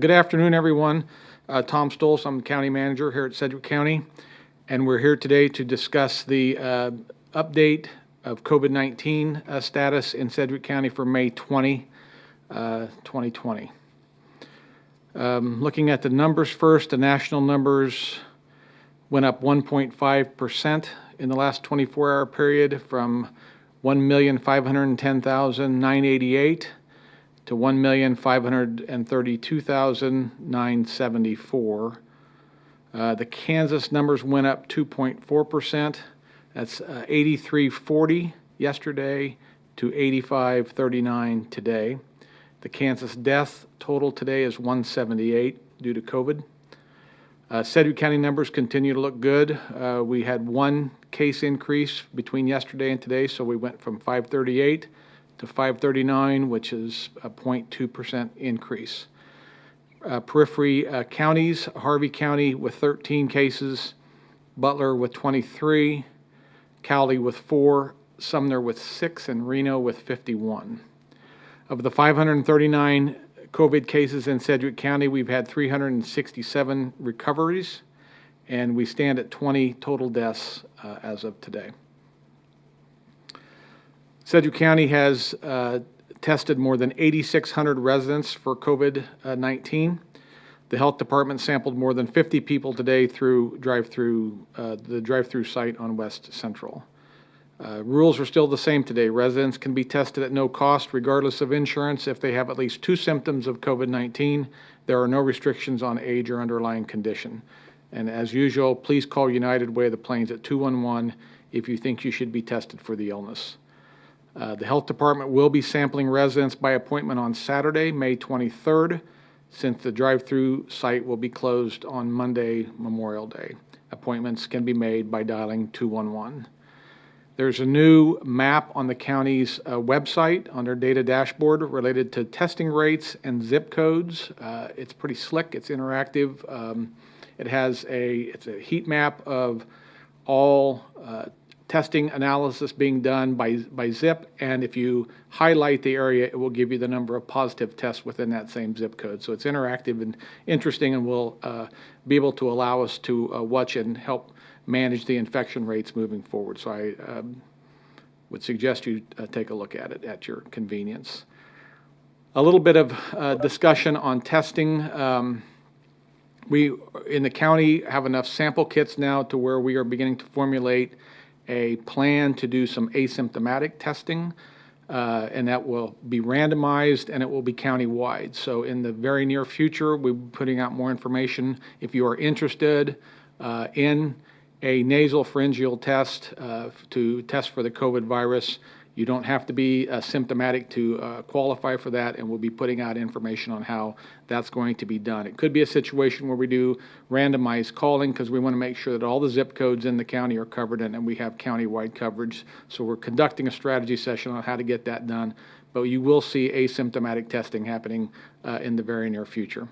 Good afternoon, everyone. Tom Stolz, I'm the county manager here at Sedgwick County, and we're here today to discuss the update of COVID-19 status in Sedgwick County for May 20, 2020. Looking at the numbers first, the national numbers went up 1.5% in the last 24-hour period from 1,510,988 to 1,532,974. The Kansas numbers went up 2.4%. That's 8340 yesterday to 8539 today. The Kansas death total today is 178 due to COVID. Sedgwick County numbers continue to look good. We had one case increase between yesterday and today, so we went from 538 to 539, which is a 0.2% increase. Periphery counties, Harvey County with 13 cases, Butler with 23, Cowley with 4, Sumner with 6, and Reno with 51. Of the 539 COVID cases in Sedgwick County, we've had 367 recoveries, and we stand at 20 total deaths as of today. Sedgwick County has tested more than 8,600 residents for COVID-19. The health department sampled more than 50 people today through the drive-through site on West Central. Rules are still the same today. Residents can be tested at no cost regardless of insurance if they have at least 2 symptoms of COVID-19. There are no restrictions on age or underlying condition. And as usual, please call United Way of the Plains at 211 if you think you should be tested for the illness. The health department will be sampling residents by appointment on Saturday, May 23rd, since the drive-through site will be closed on Monday, Memorial Day. Appointments can be made by dialing 211. There's a new map on the county's website on their data dashboard related to testing rates and zip codes. It's pretty slick. It's interactive. It's a heat map of all testing analysis being done by zip, and if you highlight the area, it will give you the number of positive tests within that same zip code. So it's interactive and interesting, and will be able to allow us to watch and help manage the infection rates moving forward. So I would suggest you take a look at it at your convenience. A little bit of discussion on testing. We in the county have enough sample kits now to where we are beginning to formulate a plan to do some asymptomatic testing, and that will be randomized and it will be countywide. So in the very near future, we'll be putting out more information. If you are interested in a nasal pharyngeal test to test for the COVID virus, you don't have to be symptomatic to qualify for that, and we'll be putting out information on how that's going to be done. It could be a situation where we do randomized calling because we want to make sure that all the zip codes in the county are covered and we have county-wide coverage. So we're conducting a strategy session on how to get that done, but you will see asymptomatic testing happening in the very near future.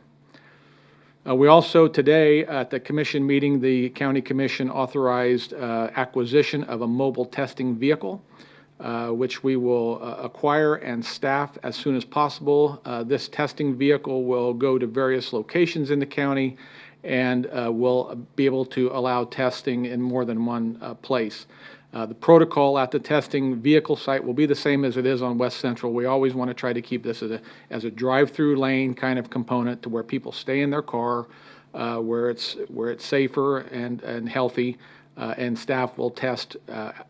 We also today at the commission meeting, the county commission authorized acquisition of a mobile testing vehicle, which we will acquire and staff as soon as possible. This testing vehicle will go to various locations in the county and will be able to allow testing in more than one place. The protocol at the testing vehicle site will be the same as it is on West Central. We always want to try to keep this as a drive-through lane kind of component to where people stay in their car, where it's safer and healthy, and staff will test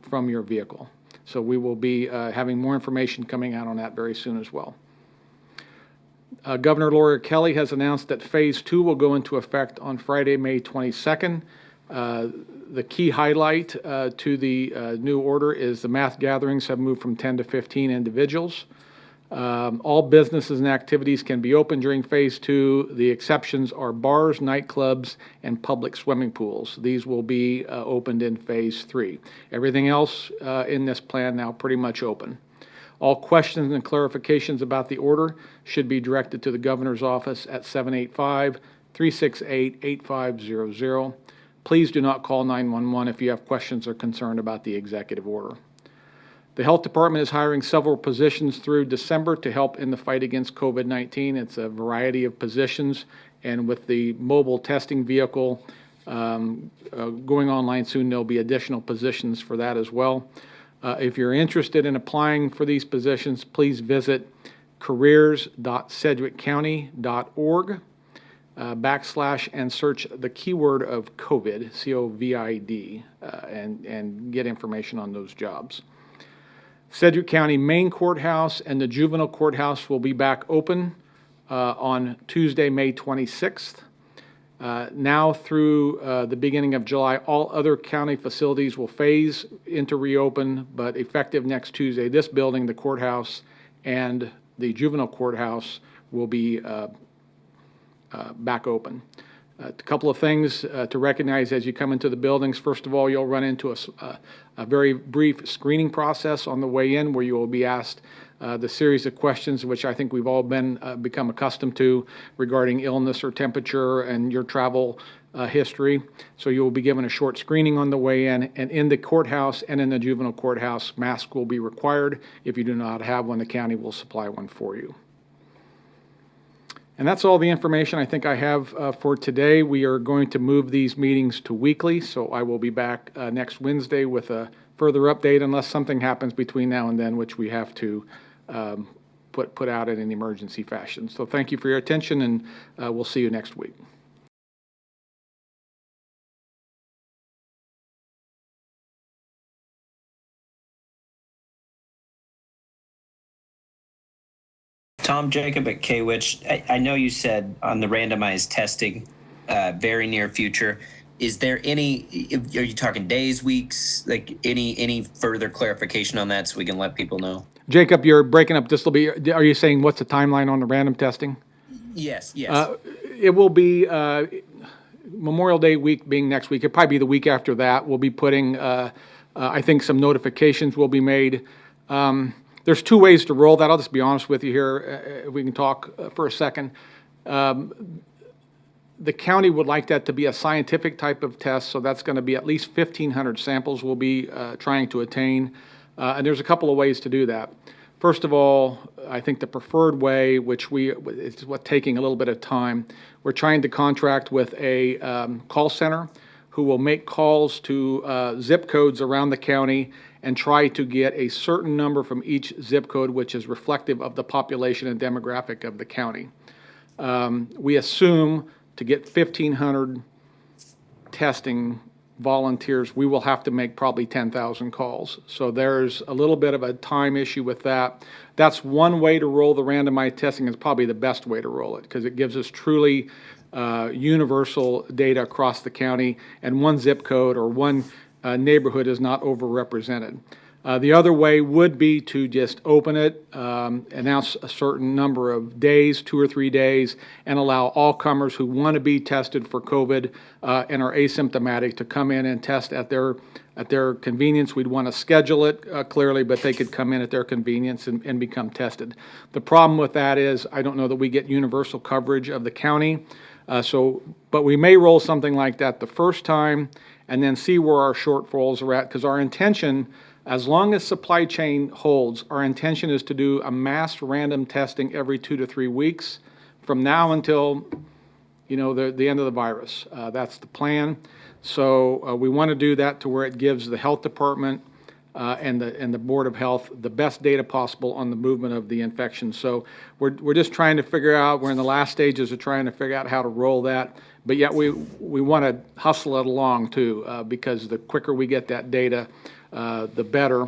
from your vehicle. So we will be having more information coming out on that very soon as well. Governor Laura Kelly has announced that Phase 2 will go into effect on Friday, May 22nd. The key highlight to the new order is the mass gatherings have moved from 10 to 15 individuals. All businesses and activities can be open during Phase 2. The exceptions are bars, nightclubs, and public swimming pools. These will be opened in Phase 3. Everything else in this plan now pretty much open. All questions and clarifications about the order should be directed to the governor's office at 785-368-8500. Please do not call 911 if you have questions or concern about the executive order. The health department is hiring several positions through December to help in the fight against COVID-19. It's a variety of positions, and with the mobile testing vehicle going online soon, there'll be additional positions for that as well. If you're interested in applying for these positions, please visit careers.sedgwickcounty.org / and search the keyword of COVID, COVID, and get information on those jobs. Sedgwick County Main Courthouse and the Juvenile Courthouse will be back open on Tuesday, May 26th. Now through the beginning of July, all other county facilities will phase into reopen, but effective next Tuesday, this building, the courthouse, and the juvenile courthouse will be back open. A couple of things to recognize as you come into the buildings. First of all, you'll run into a very brief screening process on the way in, where you will be asked the series of questions which I think we've all become accustomed to regarding illness or temperature and your travel history. So you will be given a short screening on the way in, and in the courthouse and in the juvenile courthouse, masks will be required. If you do not have one, the county will supply one for you. And that's all the information I think I have for today. We are going to move these meetings to weekly, so I will be back next Wednesday with a further update unless something happens between now and then, which we have to put out in an emergency fashion. So thank you for your attention, and we'll see you next week. Tom Jacob at K-Witch. I know you said on the randomized testing, very near future. Is there any, are you talking days, weeks, like any further clarification on that so we can let people know? Jacob, you're breaking up just a little bit. Are you saying what's the timeline on the random testing? Yes. It will be Memorial Day week being next week. It'll probably be the week after that. We'll be putting, I think some notifications will be made. There's two ways to roll that. I'll just be honest with you here. If we can talk for a second. The county would like that to be a scientific type of test, so that's going to be at least 1,500 samples we'll be trying to attain. And there's a couple of ways to do that. First of all, I think the preferred way, which it's taking a little bit of time, we're trying to contract with a call center who will make calls to zip codes around the county and try to get a certain number from each zip code, which is reflective of the population and demographic of the county. We assume to get 1,500 testing volunteers, we will have to make probably 10,000 calls. So there's a little bit of a time issue with that. That's one way to roll the randomized testing. It's probably the best way to roll it because it gives us truly universal data across the county, and one zip code or one neighborhood is not overrepresented. The other way would be to just open it, announce a certain number of days, 2 or 3 days, and allow all comers who want to be tested for COVID and are asymptomatic to come in and test at their convenience. We'd want to schedule it clearly, but they could come in at their convenience and become tested. The problem with that is I don't know that we get universal coverage of the county, but we may roll something like that the first time and then see where our shortfalls are at, because our intention, as long as supply chain holds, our intention is to do a mass random testing every 2 to 3 weeks from now until, the end of the virus. That's the plan. So we want to do that to where it gives the health department and the Board of Health the best data possible on the movement of the infection. So we're just trying to figure out, we're in the last stages of trying to figure out how to roll that, but yet we want to hustle it along too, because the quicker we get that data, the better.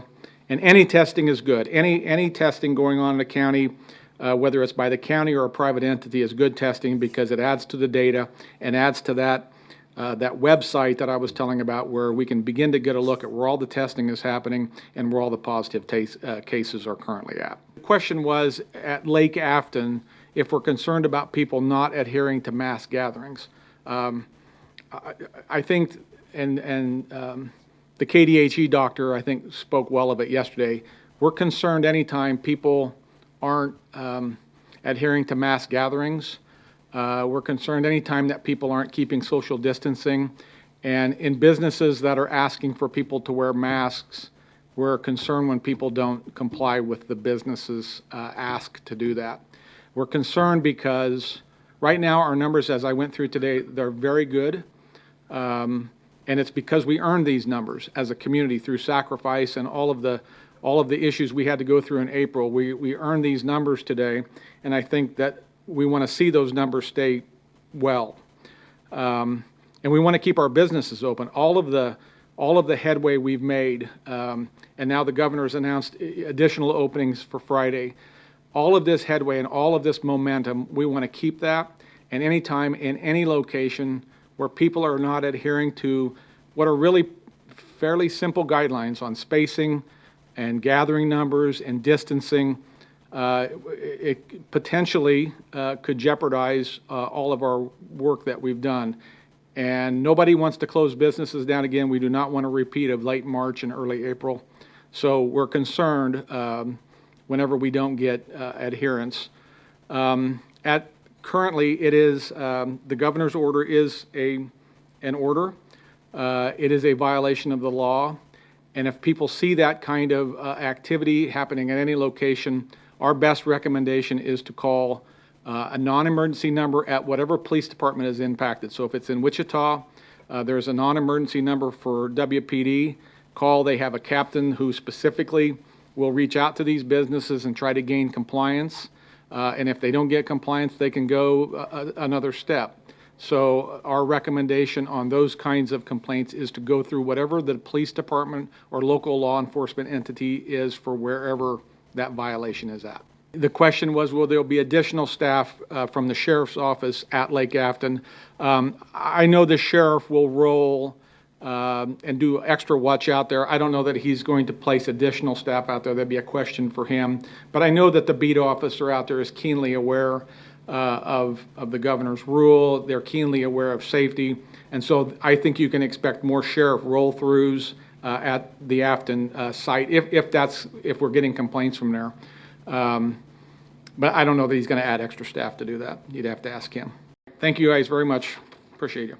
And any testing is good. Any testing going on in the county, whether it's by the county or a private entity, is good testing because it adds to the data and adds to that website that I was telling about, where we can begin to get a look at where all the testing is happening and where all the positive cases are currently at. The question was at Lake Afton if we're concerned about people not adhering to mass gatherings. I think, and the KDHE doctor, I think, spoke well of it yesterday. We're concerned anytime people aren't adhering to mass gatherings. We're concerned anytime that people aren't keeping social distancing. And in businesses that are asking for people to wear masks, We're concerned when people don't comply with the business's ask to do that. We're concerned because right now our numbers, as I went through today, they're very good. And it's because we earned these numbers as a community through sacrifice and all of the issues we had to go through in April. We earned these numbers today, and I think that we want to see those numbers stay well. And we want to keep our businesses open. All of the headway we've made, and now the governor's announced additional openings for Friday. All of this headway and all of this momentum, we want to keep that. And anytime in any location where people are not adhering to what are really fairly simple guidelines on spacing and gathering numbers and distancing, it potentially could jeopardize all of our work that we've done. And nobody wants to close businesses down again. We do not want a repeat of late March and early April. So we're concerned whenever we don't get adherence. Currently, it is the governor's order is an order. It is a violation of the law. And if people see that kind of activity happening at any location, our best recommendation is to call a non-emergency number at whatever police department is impacted. So if it's in Wichita, there's a non-emergency number for WPD. Call, they have a captain who specifically will reach out to these businesses and try to gain compliance. And if they don't get compliance, they can go another step. So our recommendation on those kinds of complaints is to go through whatever the police department or local law enforcement entity is for wherever that violation is at. The question was, will there be additional staff from the sheriff's office at Lake Afton? I know the sheriff will roll and do extra watch out there. I don't know that he's going to place additional staff out there. That'd be a question for him. But I know that the beat officer out there is keenly aware of the governor's rule. They're keenly aware of safety. And so I think you can expect more sheriff roll-throughs at the Afton site if we're getting complaints from there. But I don't know that he's going to add extra staff to do that. You'd have to ask him. Thank you guys very much. Appreciate you.